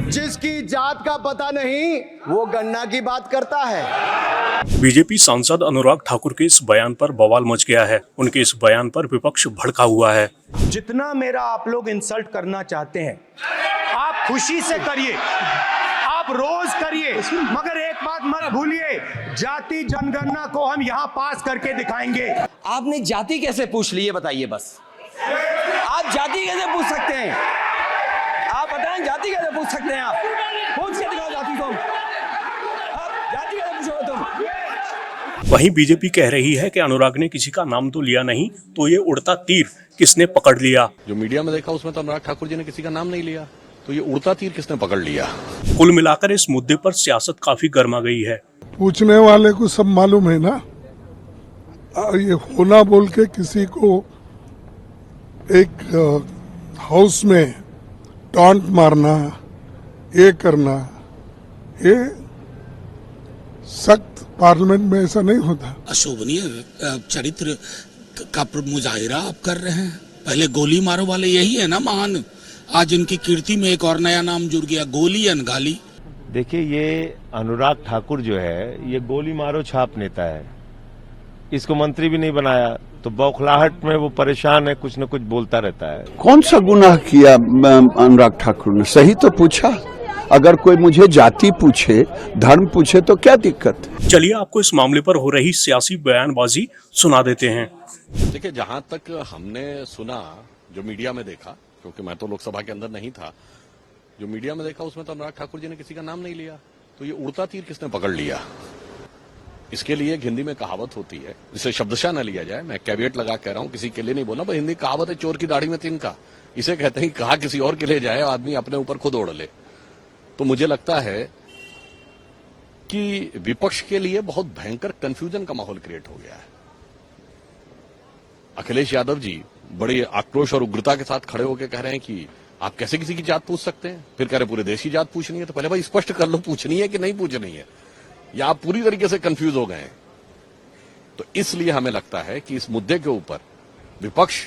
जिसकी जात का पता नहीं वो गन्ना की बात करता है। बीजेपी सांसद अनुराग ठाकुर के इस बयान पर बवाल मच गया है। उनके इस बयान पर विपक्ष भड़का हुआ है। जितना मेरा आप लोग इंसल्ट करना चाहते हैं आप खुशी से करिए, आप रोज करिए, मगर एक बात मत भूलिए, जाति जनगणना को हम यहाँ पास करके दिखाएंगे। आपने जाति कैसे पूछ ली है बताइए बस। आप जाति कैसे पूछ सकते हैं? आप बताएं जाति कैसे पूछ सकते हैं? आप पूछ के दिखाओ जाति को। आप जाति कैसे पूछोगे तुम? वहीं बीजेपी कह रही है कि अनुराग ने किसी का नाम तो लिया नहीं, तो ये उड़ता तीर किसने पकड़ लिया। जो मीडिया में देखा उसमें तो अनुराग ठाकुर जी ने किसी का नाम नहीं लिया, तो ये उड़ता तीर किसने पकड़ लिया। कुल मिलाकर इस मुद्दे पर सियासत काफी गर्मा गई है। पूछने वाले को सब मालूम है ना। ये होना बोल के किसी को एक हाउस में टॉन्ट मारना, ये करना, ये सख्त पार्लियामेंट में ऐसा नहीं होता। अशोभनीय चरित्र का मुजाहिरा आप कर रहे हैं। पहले गोली मारो वाले यही है ना महान। आज इनकी कीर्ति में एक और नया नाम जुड़ गया, गोली अनगाली। देखिए, ये अनुराग ठाकुर जो है ये गोली मारो छाप नेता है। इसको मंत्री भी नहीं बनाया तो बौखलाहट में वो परेशान है, कुछ न कुछ बोलता रहता है। कौन सा गुनाह किया अनुराग ठाकुर ने? सही तो पूछा। अगर कोई मुझे जाति पूछे, धर्म पूछे तो क्या दिक्कत है? चलिए आपको इस मामले पर हो रही सियासी बयानबाजी सुना देते हैं। देखिए, जहां तक हमने सुना, जो मीडिया में देखा, क्योंकि मैं तो लोकसभा के अंदर नहीं था, जो मीडिया में देखा उसमें तो अनुराग ठाकुर जी ने किसी का नाम नहीं लिया, तो ये उड़ता तीर किसने पकड़ लिया। इसके लिए एक हिंदी में कहावत होती है, जिसे शब्दशः न लिया जाए, मैं कैविएट लगा कह रहा हूं, किसी के लिए नहीं बोला, पर हिंदी कहावत है, चोर की दाढ़ी में तिनका। इसे कहते हैं कहा किसी और के लिए जाए, आदमी अपने ऊपर खुद ओढ़ ले। तो मुझे लगता है कि विपक्ष के लिए बहुत भयंकर कंफ्यूजन का माहौल क्रिएट हो गया है। अखिलेश यादव जी बड़ी आक्रोश और उग्रता के साथ खड़े होकर कह रहे हैं कि आप कैसे किसी की जात पूछ सकते हैं, फिर कह रहे पूरे देश की जात पूछनी है। तो पहले भाई स्पष्ट कर लो, पूछनी है कि नहीं पूछनी है, या आप पूरी तरीके से कंफ्यूज हो गए हैं। तो इसलिए हमें लगता है कि इस मुद्दे के ऊपर विपक्ष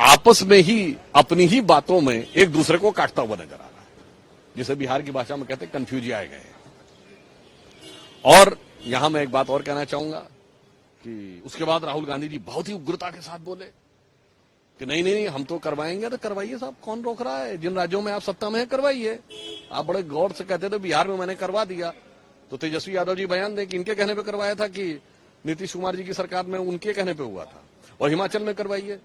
आपस में ही अपनी ही बातों में एक दूसरे को काटता हुआ नजर आ रहा है, जिसे बिहार की भाषा में कहते हैं कंफ्यूज आए गए। और यहां मैं एक बात और कहना चाहूंगा कि उसके बाद राहुल गांधी जी बहुत ही उग्रता के साथ बोले कि नहीं नहीं हम तो करवाएंगे। तो करवाइए साहब, कौन रोक रहा है? जिन राज्यों में आप सत्ता में है करवाइए। आप बड़े गौर से कहते थे बिहार में मैंने करवा दिया, तो तेजस्वी यादव जी बयान दें कि इनके कहने पे करवाया था कि नीतीश कुमार जी की सरकार में उनके कहने पे हुआ था। और हिमाचल में करवाइए,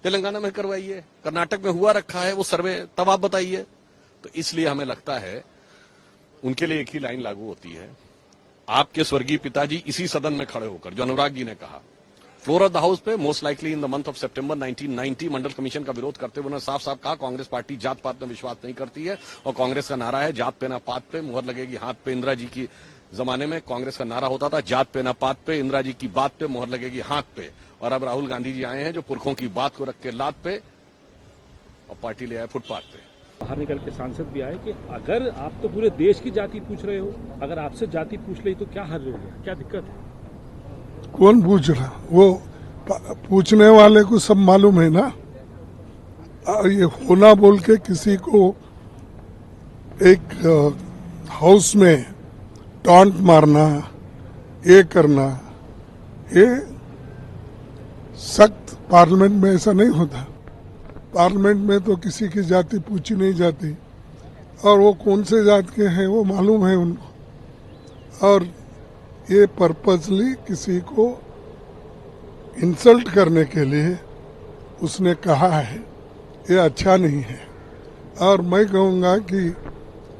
तेलंगाना में करवाइए, कर्नाटक में हुआ रखा है वो सर्वे, तब आप बताइए। तो इसलिए हमें लगता है उनके लिए एक ही लाइन लागू होती है। आपके स्वर्गीय पिताजी इसी सदन में खड़े होकर, जो अनुराग जी ने कहा, फ्लोर ऑफ द हाउस पे most likely in the month of September 1990 Mandal commission का विरोध करते हुए उन्होंने साफ साफ कहा कांग्रेस पार्टी जात पात में विश्वास नहीं करती है। और कांग्रेस का नारा है जात पे ना पात पे, मुहर लगेगी हाथ पे। इंदिरा जी की जमाने में कांग्रेस का नारा होता था जात पे ना पात पे, इंदिरा जी की बात पे मुहर लगेगी हाथ पे। और अब राहुल गांधी जी आए हैं जो पुरखों की बात को रख के लात पे और पार्टी ले आए फुटपाथ पे। बाहर निकल के सांसद भी आए कि अगर आप तो पूरे देश की जाति पूछ रहे हो, अगर आपसे जाति पूछ ली तो क्या हर्ज हो गया, क्या दिक्कत है? कौन पूछ रहा? वो पूछने वाले को सब मालूम है ना। ये होना बोल के किसी को एक हाउस में टॉन्ट मारना, ये करना, ये सख्त पार्लियामेंट में ऐसा नहीं होता। पार्लियामेंट में तो किसी की जाति पूछी नहीं जाती, और वो कौन से जात के हैं वो मालूम है उनको। और ये पर्पसली किसी को इंसल्ट करने के लिए उसने कहा है, ये अच्छा नहीं है। और मैं कहूँगा कि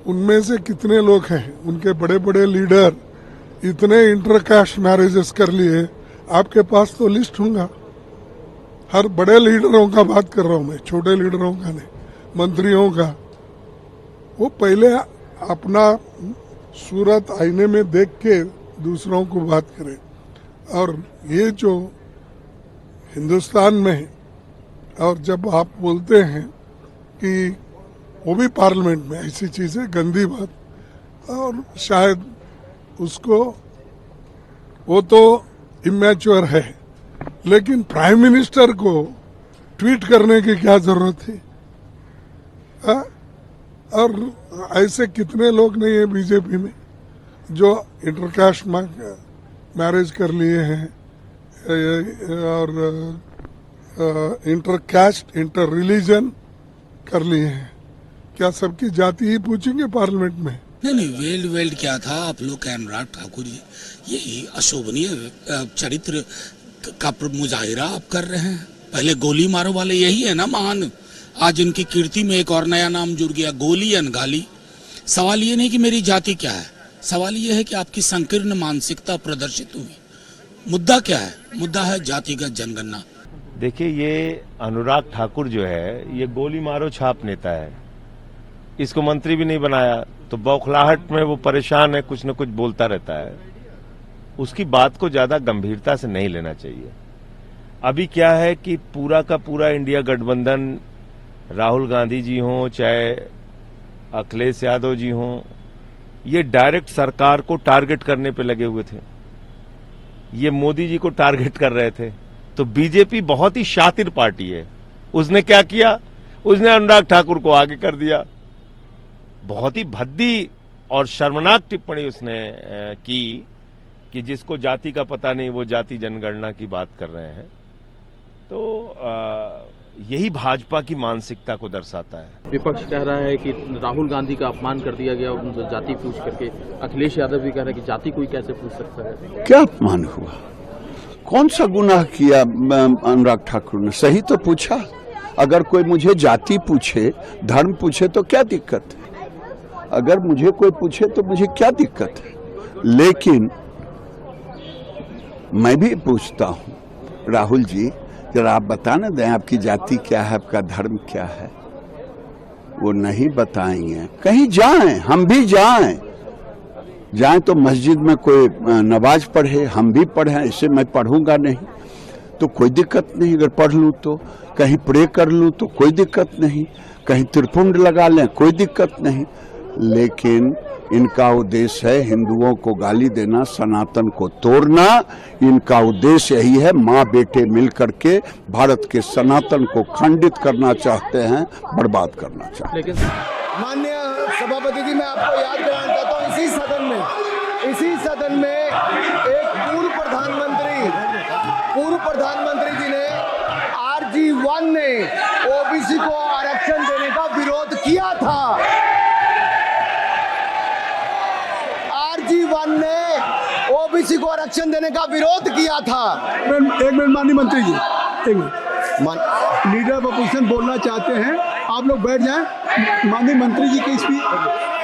उनमें से कितने लोग हैं, उनके बड़े बड़े लीडर इतने इंटरकास्ट मैरिजेस कर लिए, आपके पास तो लिस्ट होगा। हर बड़े लीडरों का बात कर रहा हूँ मैं, छोटे लीडरों का नहीं, मंत्रियों का। वो पहले अपना सूरत आईने में देख के दूसरों को बात करें। और ये जो हिंदुस्तान में, और जब आप बोलते हैं कि वो भी पार्लियामेंट में ऐसी चीजें, गंदी बात, और शायद उसको, वो तो इमैच्योर है, लेकिन प्राइम मिनिस्टर को ट्वीट करने की क्या जरूरत थी? और ऐसे कितने लोग नहीं है बीजेपी में जो इंटरकास्ट मैरिज कर लिए हैं और इंटरकास्ट इंटर रिलीजन कर लिए हैं। क्या सबकी जाति ही पूछेंगे पार्लियामेंट में? नहीं वेल्ड क्या था आप लोग का अनुराग ठाकुर जी, यही अशोभनीय चरित्र का मुजाहिरा आप कर रहे हैं। पहले गोली मारो वाले यही है ना महान, आज इनकी कीर्ति में एक और नया नाम जुड़ गया, गोली अनगाली। सवाल ये नहीं कि मेरी जाति क्या है, सवाल ये है कि आपकी संकीर्ण मानसिकता प्रदर्शित हुई। मुद्दा क्या है? मुद्दा है जातिगत जनगणना। देखिए, ये अनुराग ठाकुर जो है ये गोली मारो छाप नेता है। इसको मंत्री भी नहीं बनाया तो बौखलाहट में वो परेशान है, कुछ न कुछ बोलता रहता है। उसकी बात को ज्यादा गंभीरता से नहीं लेना चाहिए। अभी क्या है कि पूरा का पूरा इंडिया गठबंधन, राहुल गांधी जी हों चाहे अखिलेश यादव जी हों, ये डायरेक्ट सरकार को टारगेट करने पे लगे हुए थे। ये मोदी जी को टारगेट कर रहे थे। तो बीजेपी बहुत ही शातिर पार्टी है। उसने क्या किया? उसने अनुराग ठाकुर को आगे कर दिया। बहुत ही भद्दी और शर्मनाक टिप्पणी उसने की कि जिसको जाति का पता नहीं वो जाति जनगणना की बात कर रहे हैं। तो यही भाजपा की मानसिकता को दर्शाता है। विपक्ष कह रहा है कि राहुल गांधी का अपमान कर दिया गया उनसे जाति पूछ करके। अखिलेश यादव भी कह रहे हैं कि जाति कोई कैसे पूछ सकता है। क्या अपमान हुआ? कौन सा गुनाह किया अनुराग ठाकुर ने? सही तो पूछा। अगर कोई मुझे जाति पूछे, धर्म पूछे तो क्या दिक्कत है? अगर मुझे कोई पूछे तो मुझे क्या दिक्कत है? लेकिन मैं भी पूछता हूं, राहुल जी जरा आप बताना दें आपकी जाति क्या है, आपका धर्म क्या है? वो नहीं बताएंगे। कहीं जाएं, हम भी जाएं तो मस्जिद में कोई नमाज पढ़े, हम भी पढ़ें। ऐसे मैं पढ़ूंगा नहीं तो कोई दिक्कत नहीं, अगर पढ़ लूं तो कहीं प्रे कर लूं तो कोई दिक्कत नहीं, कहीं त्रिपुंड लगा लें कोई दिक्कत नहीं। लेकिन इनका उद्देश्य है हिंदुओं को गाली देना, सनातन को तोड़ना। इनका उद्देश्य यही है। माँ बेटे मिलकर के भारत के सनातन को खंडित करना चाहते हैं, बर्बाद करना चाहते हैं। माननीय सभापति जी, मैं आपको याद कराना चाहता हूँ, इसी सदन में एक पूर्व प्रधानमंत्री जी ने RG1 ने ओबीसी को आरक्षण देने का विरोध किया था। RG1 ने ओबीसी को आरक्षण देने का विरोध किया था। एक मिनट माननीय मंत्री जी, एक मिनट। लीडर ऑफ अपोजिशन बोलना चाहते हैं, आप लोग बैठ जाएं। माननीय मंत्री जी की स्पीच,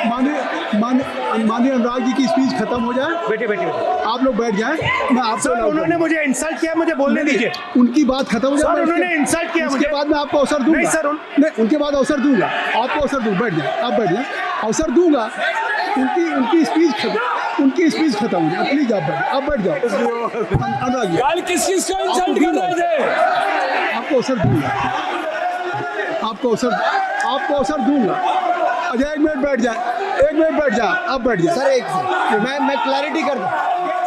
माननीय अनुराग जी की स्पीच खत्म हो जाए। बैठे आप लोग बैठ जाएं। मैं आपसे, उन्होंने मुझे इंसल्ट किया, मुझे बोलने दीजिए। उनकी बात खत्म हो जाए। उन्होंने इंसल्ट किया, उसके बाद मैं आपको अवसर दूंगा। नहीं सर, नहीं, उनके बाद अवसर दूंगा, आपको अवसर दूंगा। बैठ जाए, आप बैठ जाए, अवसर दूंगा। उनकी स्पीच खत्म हो जाए। प्लीज आप बैठ जाओ। अनुराग जी, कल किस चीज को इंसल्ट कर रहे थे? आपको अवसर दूंगा, आपको अवसर दूंगा। अच्छा, एक मिनट बैठ जाए, आप बैठ जाए। सर मैं क्लैरिटी कर दूं।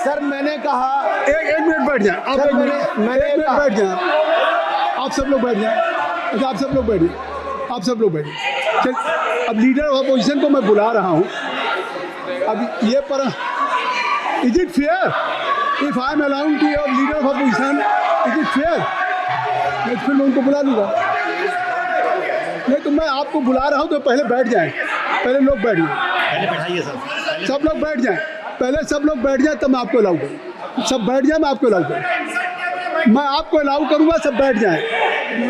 सर मैंने कहा एक मिनट बैठ जाए। आप एक मिनट बैठ जाए। आप सब लोग बैठ जाए। अच्छा, आप सब लोग बैठिए। चल, अब लीडर ऑफ अपोजिशन को मैं बुला रहा हूँ। अब ये पर is it fair if I am allowed to your leader of opposition? Is it fair? मैं फिर मैं उनको बुला लूँगा। नहीं तो मैं आपको बुला रहा हूँ तो पहले बैठ जाएं। पहले लोग बैठ जाएं। पहले बैठाइए सर। सब लोग बैठ जाएं। पहले सब लोग बैठ जाएं तब मैं आपको अलाउ करूँ। सब बैठ जाएं, मैं आपको अलाउ करूँ। मैं आपको अलाउ करूँगा, सब बैठ जाएं।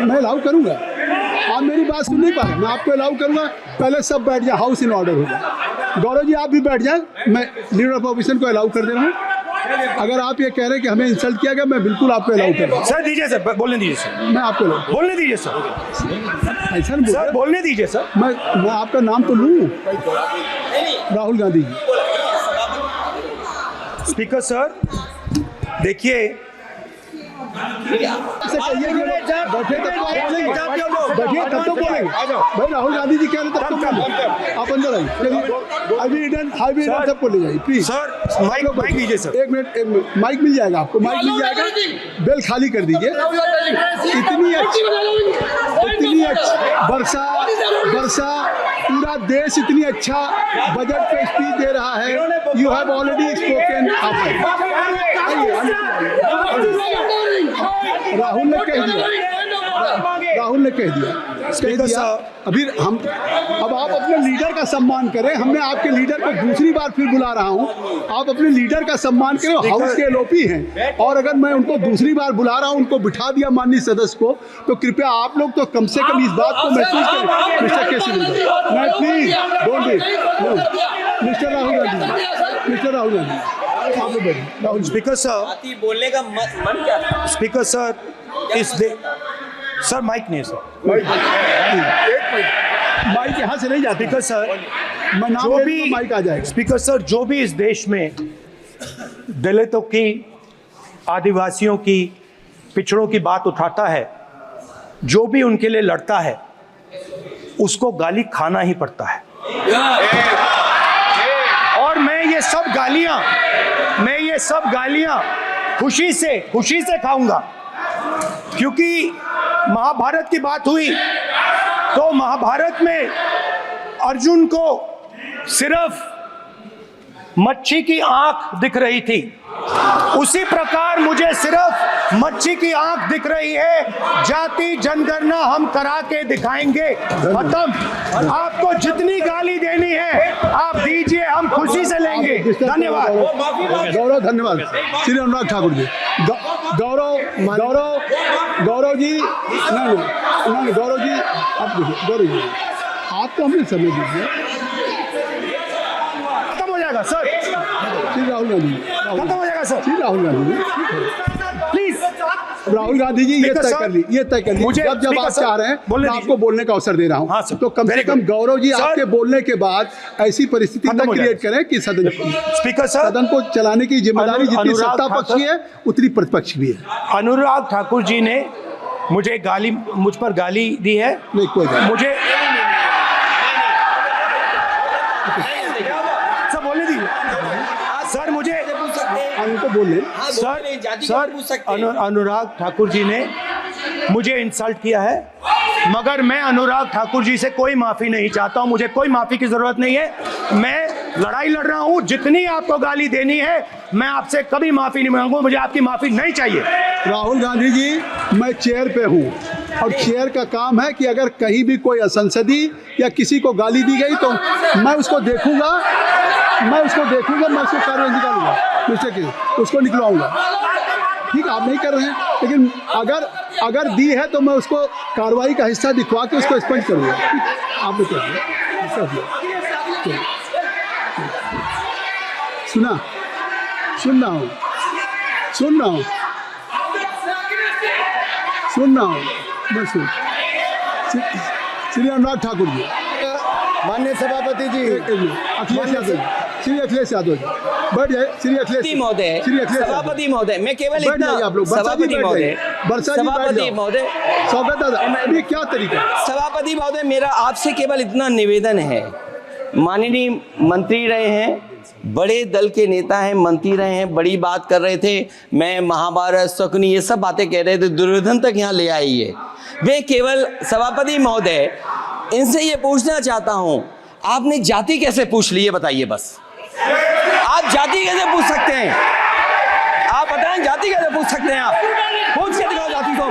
मैं अलाउ करूँगा। आप मेरी बात सुन नहीं पा रहे। मैं आपको अलाउ करूँगा, पहले सब बैठ जाए, हाउस इन ऑर्डर हो जाए। गौरव जी आप भी बैठ जाएं। मैं लीडर ऑफ अपोजिशन को अलाउ कर दे रहा हूँ। अगर आप ये कह रहे हैं कि हमें इंसल्ट किया गया, मैं बिल्कुल आपको अलाउ कर रहा हूँ। सर दीजिए, सर बोलने दीजिए। सर मैं आपको बोलने दीजिए। सर ऐसा नहीं सर बोलने दीजिए। सर मैं आपका नाम तो लूँ, राहुल गांधी जी। स्पीकर सर देखिए, बैठे तब तो बोलेंगे भाई। राहुल गांधी जी कह रहे तब तो बोलेंगे। आप अंदर आइए। हाईवे सबको ले जाइए प्लीज। सर माइक दीजिए। सर एक मिनट माइक मिल जाएगा आपको, माइक मिल जाएगा। बेल खाली कर दीजिए। इतनी अच्छी वर्षा जैसा पूरा देश इतनी अच्छा बजट पे स्पीच दे रहा है, you have already spoken. Rahul ने कह दिया, राहुल ने कह दिया। अभी हम अब आप अपने लीडर का सम्मान करें। हमने आपके लीडर को दूसरी बार फिर बुला रहा हूं, आप अपने लीडर का सम्मान करें। हाउस के एलओपी हैं और अगर मैं उनको दूसरी बार बुला रहा हूं, उनको बिठा दिया माननीय सदस्य को, तो कृपया आप लोग तो कम से कम इस बात को महसूस करें। मिस्टर केसरी, मैं please don't be mister Rahul Gandhi, mister Rahul Gandhi, Rahul speaker sir, बोलने का मन क्या था? स्पीकर सर, सर माइक नहीं सर, माइक यहाँ से नहीं जाती। स्पीकर सर, मैं नाम जो ले भी तो माइक आ जाएगा। स्पीकर सर, जो भी इस देश में दलितों की, आदिवासियों की, पिछड़ों की बात उठाता है, जो भी उनके लिए लड़ता है, उसको गाली खाना ही पड़ता है। और मैं ये सब गालियां खुशी से खाऊंगा, क्योंकि महाभारत की बात हुई तो महाभारत में अर्जुन को सिर्फ मच्छी की आंख दिख रही थी, उसी प्रकार मुझे सिर्फ मच्छी की आंख दिख रही है। जाति जनगणना हम करा के दिखाएंगे। खत्म। आपको जितनी गाली देनी है आप दीजिए, हम खुशी से लेंगे। धन्यवाद। गौरव, धन्यवाद। श्री अनुराग ठाकुर जी, गौरव जी, नहीं गौरव जी, आप देखिए, गौरव जी आपको हमने समय दीजिए। खत्म हो जाएगा सर। श्री राहुल गांधी, खत्म हो जाएगा सर। श्री राहुल गांधी प्लीज। राहुल गांधी जी, ये तय कर ली, मुझे जब आप चाह रहे हैं मैं आपको बोलने का अवसर दे रहा हूं। हाँ सर, तो कम से कम गौरव जी आपके बोलने के बाद ऐसी परिस्थिति न क्रिएट करें कि स्पीकर सर, सदन को चलाने की जिम्मेदारी जितनी सत्ता पक्ष की है उतनी प्रतिपक्ष भी है। अनुराग ठाकुर जी ने मुझ पर गाली दी है। नहीं, कोई बात मुझे सब बोलने दी सर, मुझे उनको बोले सर, अनुराग ठाकुर जी ने मुझे इंसल्ट किया है, मगर मैं अनुराग ठाकुर जी से कोई माफी नहीं चाहता हूं। मुझे कोई माफी की जरूरत नहीं है। मैं लड़ाई लड़ रहा हूं। जितनी आपको गाली देनी है मैं आपसे कभी माफी नहीं मांगूंगा। मुझे आपकी माफी नहीं चाहिए। राहुल गांधी जी, मैं चेयर पे हूँ और चेयर का काम है कि अगर कहीं भी कोई असंसदीय या किसी को गाली दी गई तो मैं उसको देखूंगा, मैं उसको कार्रवाई निकालूंगा, मिस्टर के उसको निकलवाऊंगा। ठीक है, आप नहीं कर रहे हैं, लेकिन अगर दी है तो मैं उसको कार्रवाई का हिस्सा दिखवा के उसको स्पष्ट करूंगा। आप सुन रहा हूँ बस। श्री अनुराग ठाकुर जी, माननीय सभापति जी, अखिलेश यादव जी, श्री अखिलेश यादव जी बैठ जाए। श्री अखिलेश महोदय, सभापति महोदय, मैं केवल इतना, आप लोग सभापति महोदय, स्वागत दादा, अभी क्या तरीका? सभापति महोदय, मेरा आपसे केवल इतना निवेदन है। माननीय मंत्री रहे हैं, बड़े दल के नेता हैं, मंत्री रहे हैं, बड़ी बात कर रहे थे, मैं महाभारत, शकुनी, ये सब बातें कह रहे थे, दुर्योधन तक यहाँ ले आई है। वे केवल सभापति महोदय, इनसे ये पूछना चाहता हूँ, आपने जाति कैसे पूछ ली, ये बताइए बस। आप जाति कैसे पूछ सकते हैं? आप बताएं, जाति कैसे पूछ सकते हैं? आप पूछ के दिखाओ जाति को।